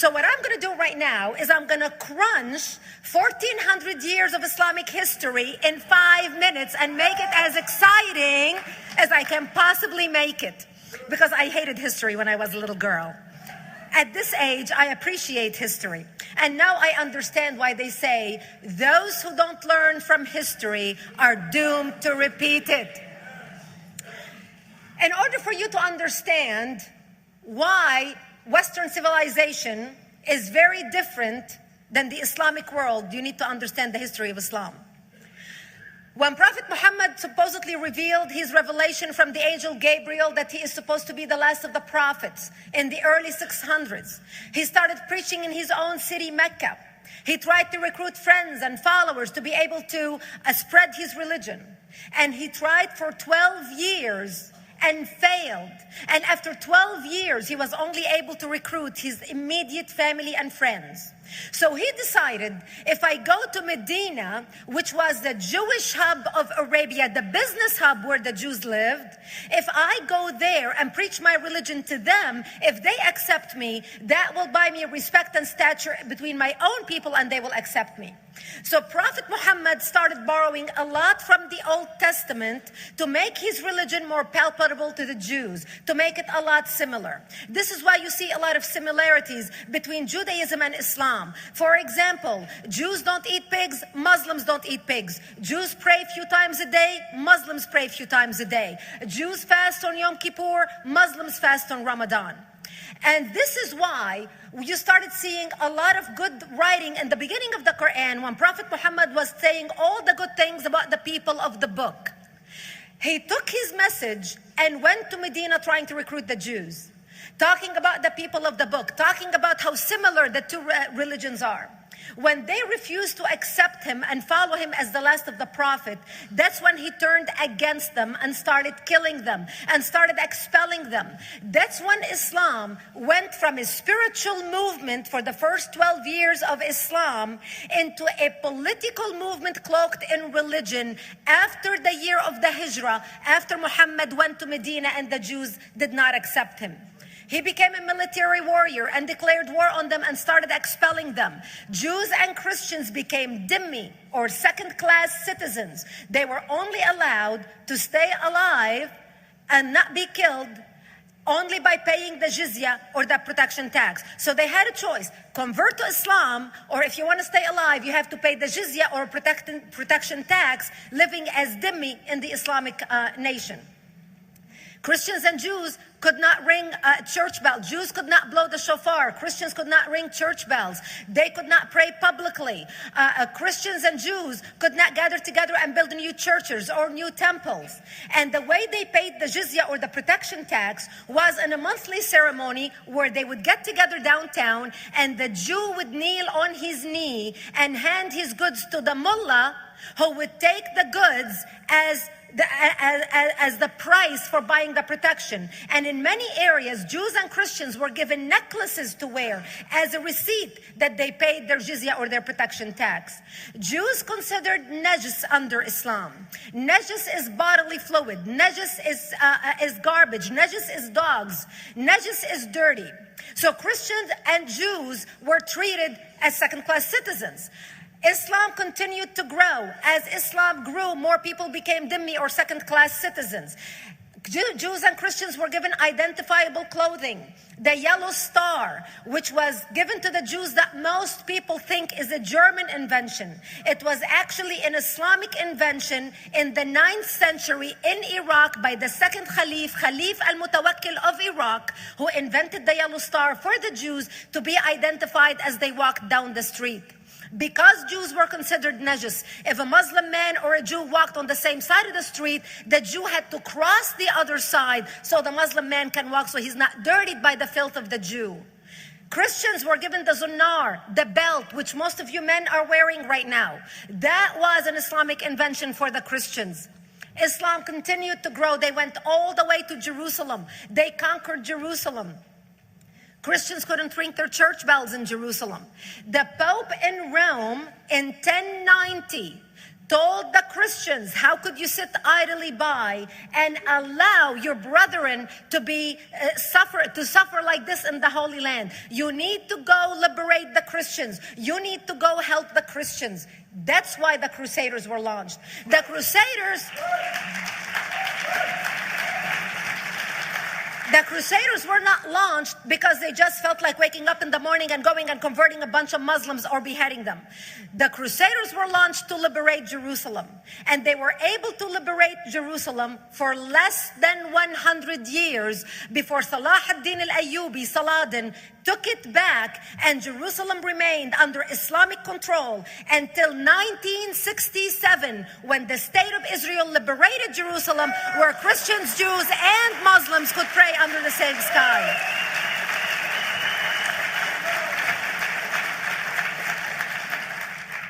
So what I'm going to do right now is I'm going to crunch 1400 years of Islamic history in 5 minutes and make it as exciting as I can possibly make it. Because I hated history when I was a little girl. At this age, I appreciate history. And now I understand why they say those who don't learn from history are doomed to repeat it. In order for you to understand why Western civilization is very different than the Islamic world, you need to understand the history of Islam. When Prophet Muhammad supposedly revealed his revelation from the angel Gabriel that he is supposed to be the last of the prophets in the early 600s, he started preaching in his own city, Mecca. He tried to recruit friends and followers to be able to spread his religion. And he tried for 12 years and failed. And after 12 years, he was only able to recruit his immediate family and friends. So he decided, if I go to Medina, which was the Jewish hub of Arabia, the business hub where the Jews lived, if I go there and preach my religion to them, if they accept me, that will buy me respect and stature between my own people, and they will accept me. So Prophet Muhammad started borrowing a lot from the Old Testament to make his religion more palpable to the Jews, to make it a lot similar. This is why you see a lot of similarities between Judaism and Islam. For example, Jews don't eat pigs, Muslims don't eat pigs. Jews pray a few times a day, Muslims pray a few times a day. Jews fast on Yom Kippur, Muslims fast on Ramadan. And this is why you started seeing a lot of good writing in the beginning of the Quran when Prophet Muhammad was saying all the good things about the people of the book. He took his message and went to Medina trying to recruit the Jews, talking about the people of the book, talking about how similar the two religions are. When they refused to accept him and follow him as the last of the prophet, that's when he turned against them and started killing them and started expelling them. That's when Islam went from a spiritual movement for the first 12 years of Islam into a political movement cloaked in religion after the year of the Hijrah, after Muhammad went to Medina and the Jews did not accept him. He became a military warrior and declared war on them and started expelling them. Jews and Christians became dhimmi, or second-class citizens. They were only allowed to stay alive and not be killed only by paying the jizya or the protection tax. So they had a choice: convert to Islam, or if you want to stay alive, you have to pay the jizya or protection tax, living as dhimmi in the Islamic nation. Christians and Jews could not ring church bells. Jews could not blow the shofar. Christians could not ring church bells. They could not pray publicly. Christians and Jews could not gather together and build new churches or new temples. And the way they paid the jizya or the protection tax was in a monthly ceremony where they would get together downtown and the Jew would kneel on his knee and hand his goods to the mullah, who would take the goods as the price for buying the protection. And in many areas, Jews and Christians were given necklaces to wear as a receipt that they paid their jizya or their protection tax. Jews considered najis under Islam. Najis is bodily fluid. Najis is garbage. Najis is dogs. Najis is dirty. So Christians and Jews were treated as second-class citizens. Islam continued to grow. As Islam grew, more people became dhimmi or second-class citizens. Jews and Christians were given identifiable clothing. The yellow star, which was given to the Jews that most people think is a German invention. It was actually an Islamic invention in the 9th century in Iraq by the second Khalif al-Mutawakkil of Iraq, who invented the yellow star for the Jews to be identified as they walked down the street. Because Jews were considered najis, if a Muslim man or a Jew walked on the same side of the street, the Jew had to cross the other side so the Muslim man can walk, so he's not dirtied by the filth of the Jew. Christians were given the zunnar, the belt, which most of you men are wearing right now. That was an Islamic invention for the Christians. Islam continued to grow. They went all the way to Jerusalem. They conquered Jerusalem. Christians couldn't ring their church bells in Jerusalem. The Pope in Rome in 1090 told the Christians, how could you sit idly by and allow your brethren to be suffer like this in the Holy Land? You need to go liberate the Christians. You need to go help the Christians. That's why the Crusaders were launched. The Crusaders were not launched because they just felt like waking up in the morning and going and converting a bunch of Muslims or beheading them. The Crusaders were launched to liberate Jerusalem. And they were able to liberate Jerusalem for less than 100 years before Salah ad-Din al-Ayyubi, Saladin, took it back, and Jerusalem remained under Islamic control until 1967, when the State of Israel liberated Jerusalem, where Christians, Jews, and Muslims could pray under the same sky.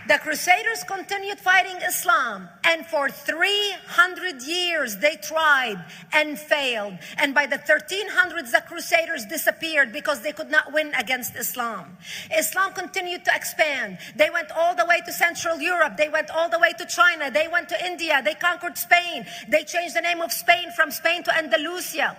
The Crusaders continued fighting Islam, and for 300 years they tried and failed. And by the 1300s, the Crusaders disappeared because they could not win against Islam. Islam continued to expand. They went all the way to Central Europe. They went all the way to China. They went to India. They conquered Spain. They changed the name of Spain from Spain to Andalusia.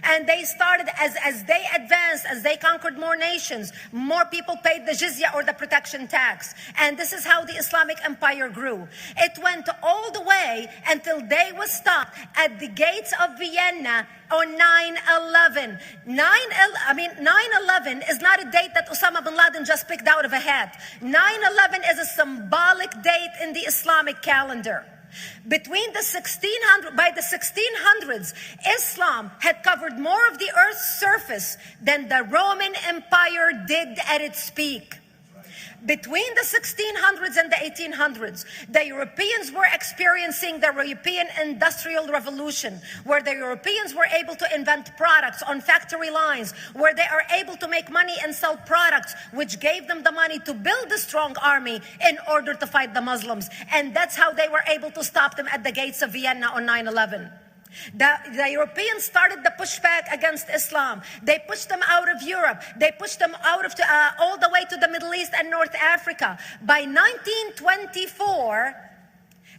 And they started, as they advanced, as they conquered more nations, more people paid the jizya, or the protection tax. And this is how the Islamic Empire grew. It went all the way until they was stopped at the gates of Vienna on 9/11. 9/11 is not a date that Osama bin Laden just picked out of a hat. 9/11 is a symbolic date in the Islamic calendar. By the 1600s, Islam had covered more of the earth's surface than the Roman Empire did at its peak. Between the 1600s and the 1800s, the Europeans were experiencing the European Industrial Revolution, where the Europeans were able to invent products on factory lines, where they are able to make money and sell products, which gave them the money to build a strong army in order to fight the Muslims. And that's how they were able to stop them at the gates of Vienna on 9/11. The Europeans started the pushback against Islam. They pushed them out of Europe. They pushed them out of all the way to the Middle East and North Africa. By 1924,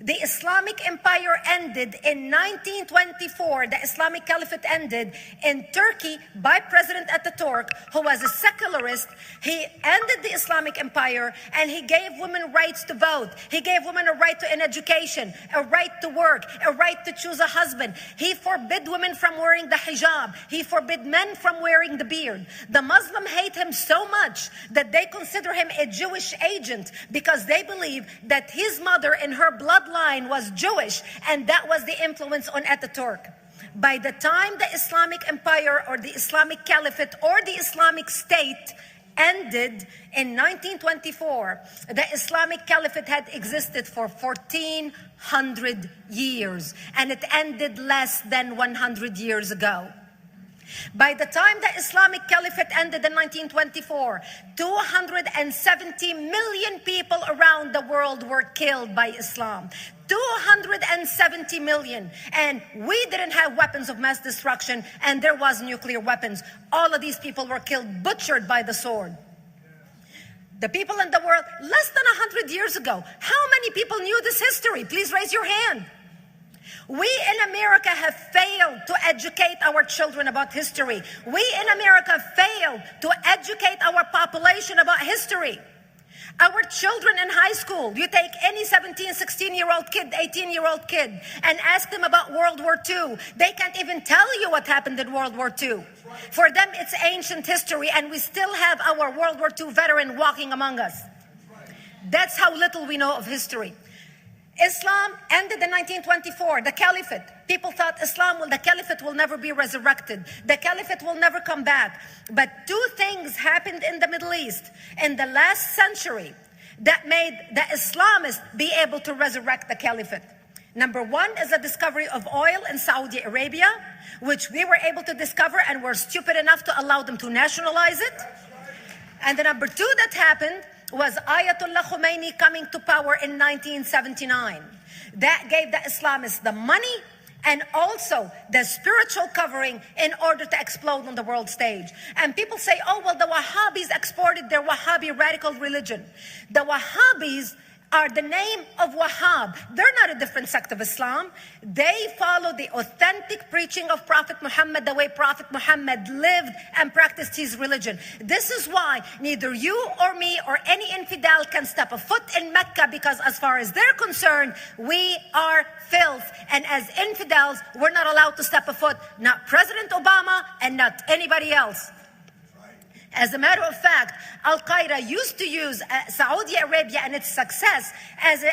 the Islamic Empire ended. In 1924, the Islamic Caliphate ended in Turkey by President Ataturk, who was a secularist. He ended the Islamic Empire, and he gave women rights to vote. He gave women a right to an education, a right to work, a right to choose a husband. He forbid women from wearing the hijab. He forbid men from wearing the beard. The Muslims hate him so much that they consider him a Jewish agent, because they believe that his mother and her bloodline was Jewish, and that was the influence on Ataturk. By the time the Islamic Empire, or the Islamic Caliphate, or the Islamic State ended in 1924, the Islamic Caliphate had existed for 1400 years, and it ended less than 100 years ago. By the time the Islamic Caliphate ended in 1924, 270 million people around the world were killed by Islam. 270 million. And we didn't have weapons of mass destruction, and there was nuclear weapons. All of these people were killed, butchered by the sword. The people in the world, less than 100 years ago, how many people knew this history? Please raise your hand. We in America have failed to educate our children about history. We in America failed to educate our population about history. Our children in high school, you take any 17, 16-year-old kid, 18-year-old kid, and ask them about World War II. They can't even tell you what happened in World War II. For them, it's ancient history, and we still have our World War II veteran walking among us. That's how little we know of history. Islam ended in 1924, the Caliphate. People thought the Caliphate will never be resurrected. The Caliphate will never come back. But two things happened in the Middle East in the last century that made the Islamists be able to resurrect the Caliphate. Number one is the discovery of oil in Saudi Arabia, which we were able to discover and were stupid enough to allow them to nationalize it. And the number two that happened was Ayatollah Khomeini coming to power in 1979. That gave the Islamists the money and also the spiritual covering in order to explode on the world stage. And people say, oh, well, the Wahhabis exported their Wahhabi radical religion. The Wahhabis are the name of Wahhab. They're not a different sect of Islam. They follow the authentic preaching of Prophet Muhammad, the way Prophet Muhammad lived and practiced his religion. This is why neither you or me or any infidel can step a foot in Mecca, because as far as they're concerned, we are filth. And as infidels, we're not allowed to step a foot, not President Obama and not anybody else. As a matter of fact, Al-Qaeda used to use Saudi Arabia and its success as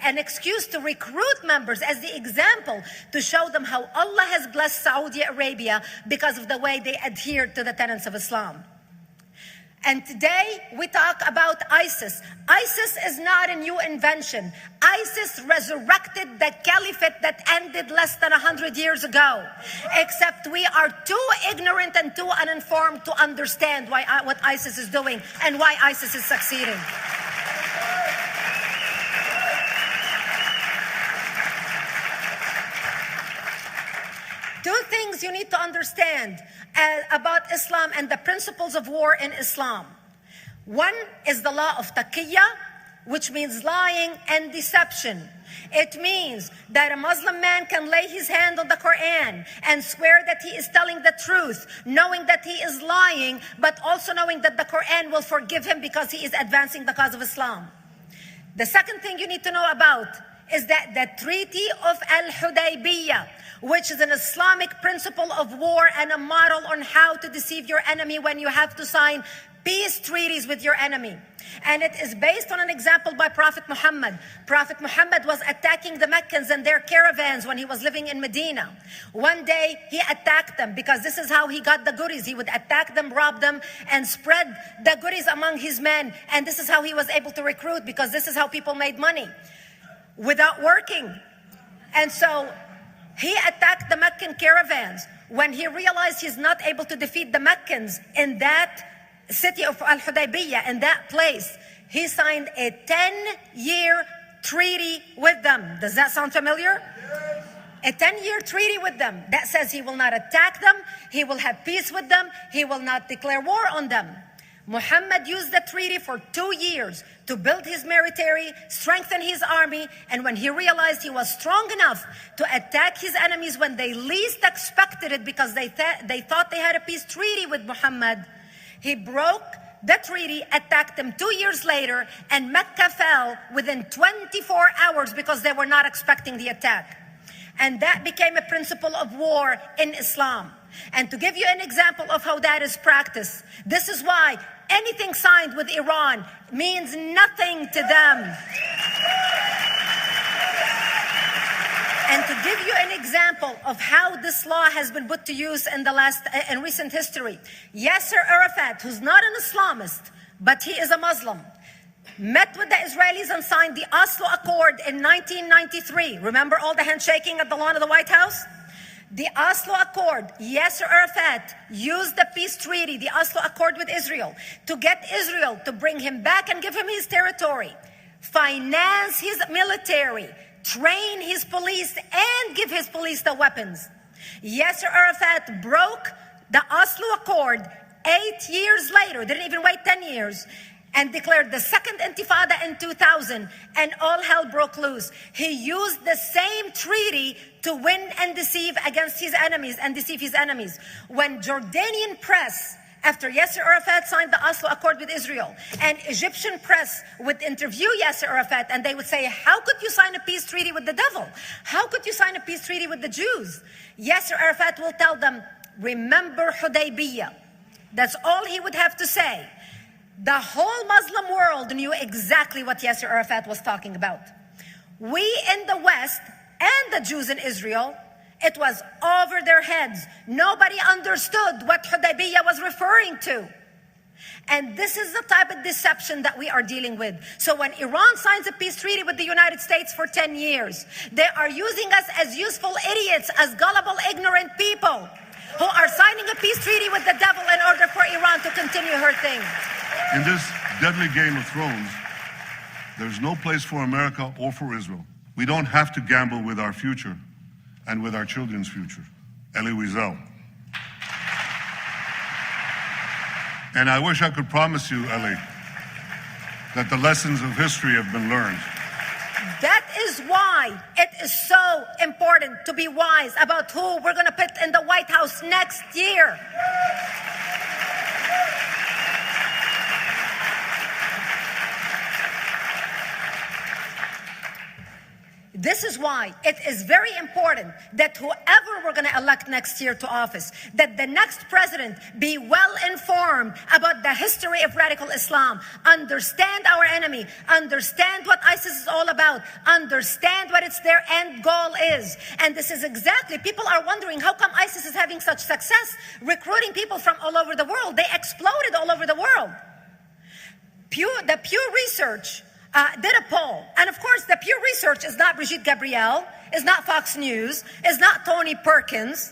an excuse to recruit members, as the example to show them how Allah has blessed Saudi Arabia because of the way they adhere to the tenets of Islam. And today we talk about ISIS. ISIS is not a new invention. ISIS resurrected the caliphate that ended less than 100 years ago. Except we are too ignorant and too uninformed to understand what ISIS is doing and why ISIS is succeeding. Two things you need to understand about Islam and the principles of war in Islam. One is the law of taqiyya, which means lying and deception. It means that a Muslim man can lay his hand on the Quran and swear that he is telling the truth, knowing that he is lying, but also knowing that the Quran will forgive him because he is advancing the cause of Islam. The second thing you need to know about is that the Treaty of Al-Hudaybiyah, which is an Islamic principle of war and a model on how to deceive your enemy when you have to sign peace treaties with your enemy. And it is based on an example by Prophet Muhammad. Prophet Muhammad was attacking the Meccans and their caravans when he was living in Medina. One day he attacked them because this is how he got the goodies. He would attack them, rob them, and spread the goodies among his men. And this is how he was able to recruit, because this is how people made money without working. And so he attacked the Meccan caravans. When he realized he's not able to defeat the Meccans in that city of Al-Hudaybiyah, in that place, he signed a 10-year treaty with them. Does that sound familiar? A 10-year treaty with them that says he will not attack them, he will have peace with them, he will not declare war on them. Muhammad used the treaty for 2 years to build his military, strengthen his army, and when he realized he was strong enough to attack his enemies when they least expected it, because they thought they had a peace treaty with Muhammad, he broke the treaty, attacked them 2 years later, and Mecca fell within 24 hours because they were not expecting the attack. And that became a principle of war in Islam. And to give you an example of how that is practiced, this is why anything signed with Iran means nothing to them. And to give you an example of how this law has been put to use in recent history, Yasser Arafat, who's not an Islamist, but he is a Muslim, met with the Israelis and signed the Oslo Accord in 1993. Remember all the handshaking at the lawn of the White House? The Oslo Accord, Yasser Arafat used the peace treaty, the Oslo Accord with Israel, to get Israel to bring him back and give him his territory, finance his military, train his police, and give his police the weapons. Yasser Arafat broke the Oslo Accord 8 years later, didn't even wait 10 years, and declared the second Intifada in 2000, and all hell broke loose. He used the same treaty to win and deceive against his enemies and deceive his enemies. When Jordanian press, after Yasser Arafat signed the Oslo Accord with Israel, and Egyptian press would interview Yasser Arafat, and they would say, how could you sign a peace treaty with the devil? How could you sign a peace treaty with the Jews? Yasser Arafat will tell them, remember Hudaybiyah. That's all he would have to say. The whole Muslim world knew exactly what Yasser Arafat was talking about. We in the West and the Jews in Israel, it was over their heads. Nobody understood what Hudaybiyah was referring to. And this is the type of deception that we are dealing with. So when Iran signs a peace treaty with the United States for 10 years, they are using us as useful idiots, as gullible, ignorant people who are signing a peace treaty with the devil in order for Iran to continue her thing. In this deadly game of thrones, there's no place for America or for Israel. We don't have to gamble with our future and with our children's future. Elie Wiesel. And I wish I could promise you, Elie, that the lessons of history have been learned. That is why it is so important to be wise about who we're going to put in the White House next year. This is why it is very important that whoever we're going to elect next year to office, that the next president be well informed about the history of radical Islam, understand our enemy, understand what ISIS is all about, understand what their end goal is. And this is exactly, people are wondering how come ISIS is having such success recruiting people from all over the world. They exploded all over the world. The Pew Research did a poll. And of course, the Pew Research is not Brigitte Gabriel, is not Fox News, is not Tony Perkins.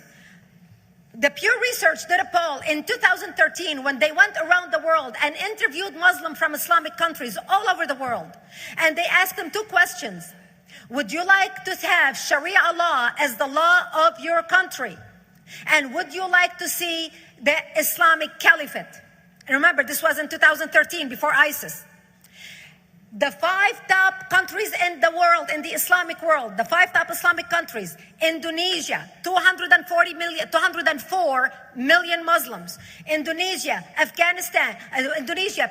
The Pew Research did a poll in 2013 when they went around the world and interviewed Muslims from Islamic countries all over the world. And they asked them two questions. Would you like to have Sharia law as the law of your country? And would you like to see the Islamic Caliphate? And remember, this was in 2013, before ISIS. The 5 top countries in the world, in the Islamic world, the 5 top Islamic countries: Indonesia, 204 million Muslims. Indonesia,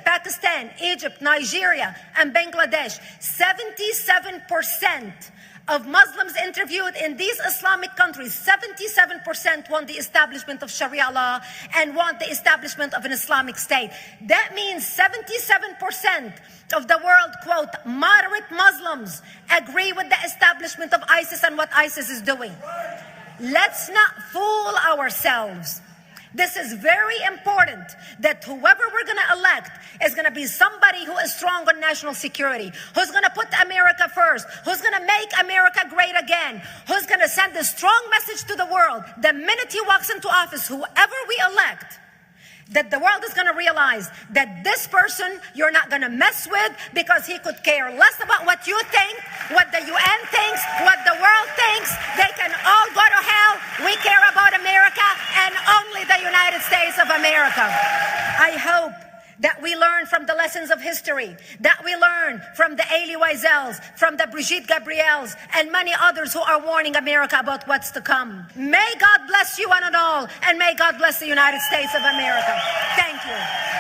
Pakistan, Egypt, Nigeria, and Bangladesh. 77% of Muslims interviewed in these Islamic countries, 77% want the establishment of Sharia law and want the establishment of an Islamic state. That means 77% of the world, quote, moderate Muslims agree with the establishment of ISIS and what ISIS is doing. Let's not fool ourselves. This is very important, that whoever we're going to elect is going to be somebody who is strong on national security, who's going to put America first, who's going to make America great again, who's going to send a strong message to the world. The minute he walks into office, whoever we elect, that the world is going to realize that this person you're not going to mess with, because he could care less about what you think, what the UN thinks, what the world thinks. They can all go to hell. We care about America and only the United States of America. I hope that we learn from the lessons of history, that we learn from the Elie Wiesels, from the Brigitte Gabriels, and many others who are warning America about what's to come. May God bless you one and all, and may God bless the United States of America. Thank you.